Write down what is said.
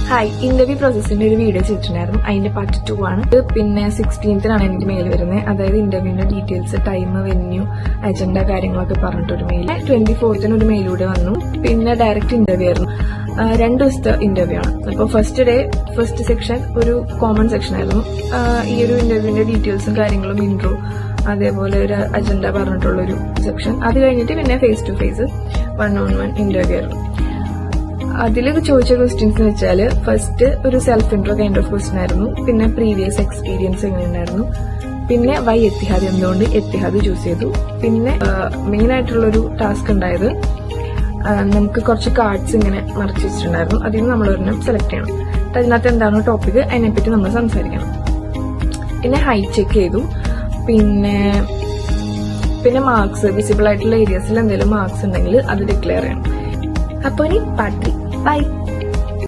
Hi, interview പ്രോസസ്സിന്റെ ഒരു video ചെയ്തിട്ടുണ്ടായിരുന്നു. അതിന്റെ പാർട്ട് 2 ആണ്. പിന്നെ 16th എനിക്ക് മെയിൽ വരുന്നത്. അതായത് ഇന്റർവ്യൂവിന്റെ ഡീറ്റെയിൽസ്, ടൈം, വെന്യൂ, അജണ്ട കാര്യങ്ങളൊക്കെ പറഞ്ഞിട്ടൊരു മെയിൽ. 24th ഒരു മെയിൽ കൂടെ വന്നു. പിന്നെ ഡയറക്റ്റ് ഇന്റർവ്യൂ ആയിരുന്നു. 2 ദിവസത്തെ ഇന്റർവ്യൂ ആണ്. അപ്പോൾ ഫസ്റ്റ് സെക്ഷൻ ഒരു കോമൺ സെക്ഷൻ ആയിരുന്നു. ഈ ഒരു ഇന്റർവ്യൂവിന്റെ ഡീറ്റെയിൽസും കാര്യങ്ങളും, ഇൻട്രോ, അതേപോലെ ഒരു അജണ്ട പറഞ്ഞിട്ടുള്ളൊരു സെക്ഷൻ. അത് കഴിഞ്ഞിട്ട് പിന്നെ face to face 1-on-1 interview ആയിരുന്നു. അതിൽ ചോദിച്ച ക്വസ്റ്റ്യൻസ് എന്ന് വെച്ചാൽ, ഫസ്റ്റ് ഒരു self intro kind of question ആയിരുന്നു. പിന്നെ പ്രീവിയസ് എക്സ്പീരിയൻസ് എങ്ങനെയുണ്ടായിരുന്നു. പിന്നെ വൈ എത്തിഹാദ്, എന്തുകൊണ്ട് എത്തിഹാദ് ചൂസ് ചെയ്തു. പിന്നെ മെയിൻ ആയിട്ടുള്ളൊരു ടാസ്ക് ഉണ്ടായത്, നമുക്ക് കുറച്ച് കാർഡ്സ് ഇങ്ങനെ മറിച്ച് വെച്ചിട്ടുണ്ടായിരുന്നു. അതിൽ നിന്ന് നമ്മളൊരെണ്ണം സെലക്ട് ചെയ്യണം. അതിനകത്ത് എന്താണോ ടോപ്പിക് അതിനെപ്പറ്റി നമ്മൾ സംസാരിക്കണം. പിന്നെ ഹൈറ്റ് ചെക്ക് ചെയ്തു. പിന്നെ മാർക്സ്, വിസിബിൾ ആയിട്ടുള്ള ഏരിയാസിൽ എന്തെങ്കിലും മാർക്സ് ഉണ്ടെങ്കിൽ അത് ഡിക്ലെയർ ചെയ്യണം. അപ്പോൾ ഇനി പാർട്ട് 3. ബൈ.